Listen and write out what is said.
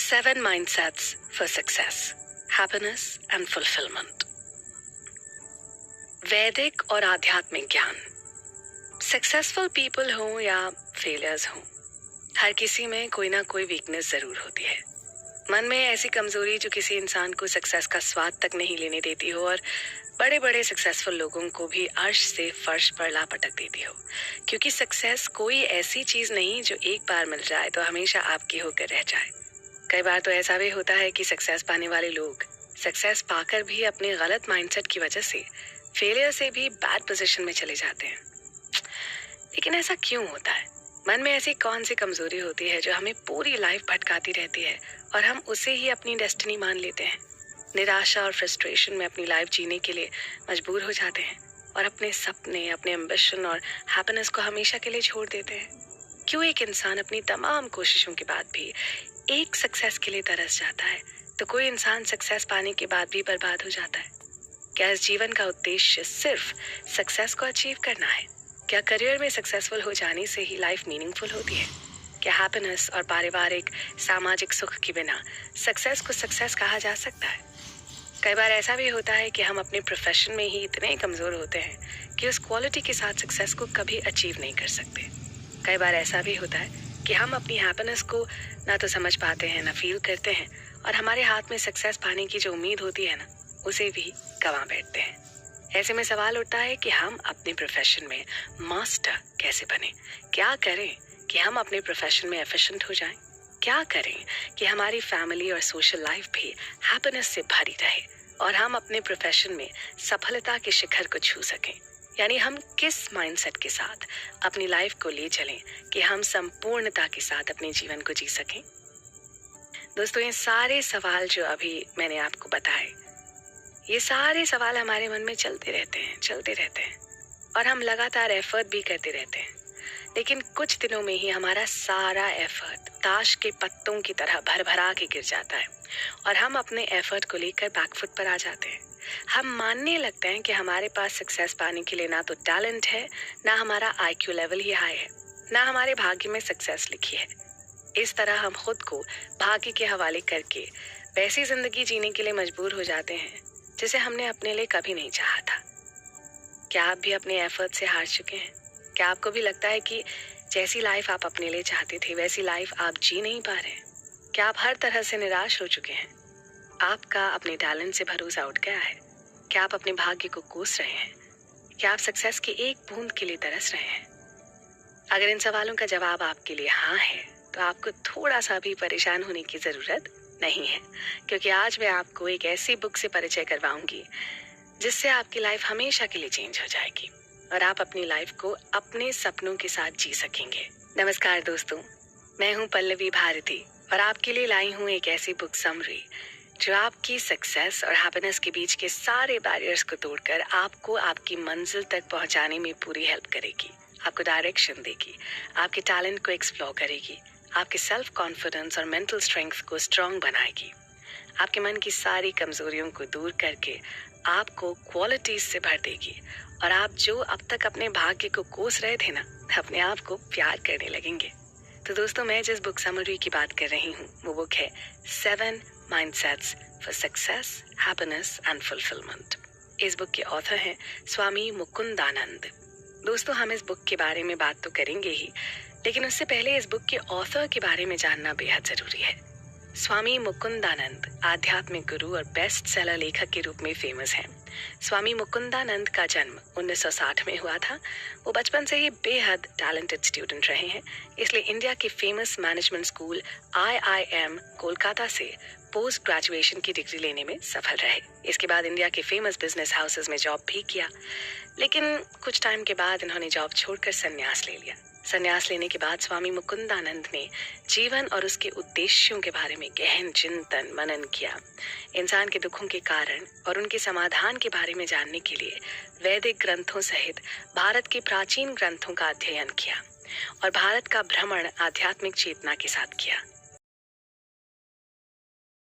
7 mindsets for success, happiness and fulfillment. वैदिक और आध्यात्मिक ज्ञान. सक्सेसफुल पीपल हों या फेलियर्स हों, हर किसी में कोई ना कोई वीकनेस जरूर होती है. मन में ऐसी कमजोरी जो किसी इंसान को सक्सेस का स्वाद तक नहीं लेने देती हो और बड़े बड़े सक्सेसफुल लोगों को भी अर्श से फर्श पर ला पटक देती हो. क्योंकि सक्सेस कोई ऐसी चीज नहीं जो एक बार मिल जाए तो हमेशा आपकी होकर रह जाए. कई बार तो ऐसा भी होता है कि सक्सेस पाने वाले लोग सक्सेस पाकर भी अपने गलत माइंडसेट की वजह से फेलियर से भी बैड पोजीशन में चले जाते हैं. लेकिन ऐसा क्यों होता है? मन में ऐसी कौन सी कमजोरी होती है जो हमें पूरी लाइफ भटकाती रहती है और हम उसे ही अपनी डेस्टिनी मान लेते हैं? निराशा और फ्रस्ट्रेशन में अपनी लाइफ जीने के लिए मजबूर हो जाते हैं और अपने सपने, अपने एम्बिशन और हैप्पीनेस को हमेशा के लिए छोड़ देते हैं. क्यों एक इंसान अपनी तमाम कोशिशों के बाद भी एक सक्सेस के लिए तरस जाता है तो कोई इंसान सक्सेस पाने के बाद भी बर्बाद हो जाता है? क्या इस जीवन का उद्देश्य सिर्फ सक्सेस को अचीव करना है? क्या करियर में सक्सेसफुल हो जाने से ही लाइफ मीनिंगफुल होती है? क्या हैप्पीनेस और पारिवारिक सामाजिक सुख के बिना सक्सेस को सक्सेस कहा जा सकता है? कई बार ऐसा भी होता है कि हम अपने प्रोफेशन में ही इतने कमजोर होते हैं कि उस क्वालिटी के साथ सक्सेस को कभी अचीव नहीं कर सकते. कई बार ऐसा भी होता है कि हम अपनी हैप्पीनेस को ना तो समझ पाते हैं ना फील करते हैं और हमारे हाथ में सक्सेस पाने की जो उम्मीद होती है ना उसे भी गंवा बैठते हैं. ऐसे में सवाल उठता है कि हम अपने प्रोफेशन में मास्टर कैसे बने? क्या करें कि हम अपने प्रोफेशन में एफिशिएंट हो जाएं? क्या करें कि हमारी फैमिली और सोशल लाइफ भी हैप्पीनेस से भरी रहे और हम अपने प्रोफेशन में सफलता के शिखर को छू सकें? यानी हम किस माइंडसेट के साथ अपनी लाइफ को ले चलें कि हम संपूर्णता के साथ अपने जीवन को जी सकें? दोस्तों, ये सारे सवाल जो अभी मैंने आपको बताए, ये सारे सवाल हमारे मन में चलते रहते हैं और हम लगातार एफर्ट भी करते रहते हैं. लेकिन कुछ दिनों में ही हमारा सारा एफर्ट ताश के पत्तों की तरह भरभरा के गिर जाता है और हम अपने एफर्ट को लेकर बैकफुट पर आ जाते हैं. हम मानने लगते हैं कि हमारे पास सक्सेस पाने के लिए ना तो टैलेंट है, ना हमारा आईक्यू लेवल ही हाई है, ना हमारे भाग्य में सक्सेस लिखी है. इस तरह हम खुद को भाग्य के हवाले करके वैसी जिंदगी जीने के लिए मजबूर हो जाते हैं जिसे हमने अपने लिए कभी नहीं चाहा था. क्या आप भी अपने एफर्ट से हार चुके हैं? क्या आपको भी लगता है कि जैसी लाइफ आप अपने लिए चाहते थे वैसी लाइफ आप जी नहीं पा रहे हैं? क्या आप हर तरह से निराश हो चुके हैं? आपका अपने टैलेंट से भरोसा उठ गया है? क्या आप अपने भाग्य को कोस रहे हैं? क्या आप सक्सेस की एक बूंद के लिए तरस रहे हैं? अगर इन सवालों का जवाब आपके लिए हाँ है तो आपको थोड़ा सा भी परेशान होने की जरूरत नहीं है, क्योंकि आज मैं आपको एक ऐसी बुक से परिचय करवाऊंगी जिससे आपकी लाइफ हमेशा के लिए चेंज हो जाएगी और आप अपनी लाइफ को अपने सपनों के साथ जी सकेंगे. नमस्कार दोस्तों, मैं हूं पल्लवी भारती और आपके लिए लाई हूं एक ऐसी बुक समरी जो आपकी सक्सेस और हैप्पीनेस के बीच के सारे बैरियर्स को तोड़कर आपको आपकी मंजिल तक पहुंचाने में पूरी हेल्प करेगी, आपको डायरेक्शन देगी, आपके टैलेंट को एक्सप्लोर करेगी, आपके सेल्फ कॉन्फिडेंस और मेंटल स्ट्रेंथ को स्ट्रांग बनाएगी, आपके मन की सारी कमजोरियों को दूर करके आपको क्वालिटीज से भर देगी और आप जो अब तक अपने भाग्य को कोस रहे थे ना, अपने आप को प्यार करने लगेंगे. तो दोस्तों, मैं जिस बुक समरी की बात कर रही हूँ वो बुक है 7 Mindsets for Success, Happiness and Fulfillment. इस बुक के ऑथर हैं स्वामी मुकुंदानंद. दोस्तों, हम इस बुक के बारे में बात तो करेंगे ही, लेकिन उससे पहले इस बुक के ऑथर के बारे में जानना बेहद जरूरी है. स्वामी मुकुंदानंद आध्यात्मिक गुरु और बेस्ट सेलर लेखक के रूप में फेमस हैं. स्वामी मुकुंदानंद का जन्म 1960 में हुआ था. वो बचपन से ही बेहद टैलेंटेड स्टूडेंट रहे हैं, इसलिए इंडिया के famous management school IIM Kolkata से पोस्ट ग्रेजुएशन की डिग्री लेने में सफल रहे. इसके बाद इंडिया के फेमस बिजनेस हाउसेस में जॉब भी किया, लेकिन कुछ टाइम के बाद इन्होंने जॉब छोड़कर संन्यास ले लिया. संन्यास लेने के बाद स्वामी मुकुंदानंद ने जीवन और उसके उद्देश्यों के बारे में गहन चिंतन मनन किया. इंसान के दुखों के कारण और उनके समाधान के बारे में जानने के लिए वैदिक ग्रंथों सहित भारत के प्राचीन ग्रंथों का अध्ययन किया और भारत का भ्रमण आध्यात्मिक चेतना के साथ किया.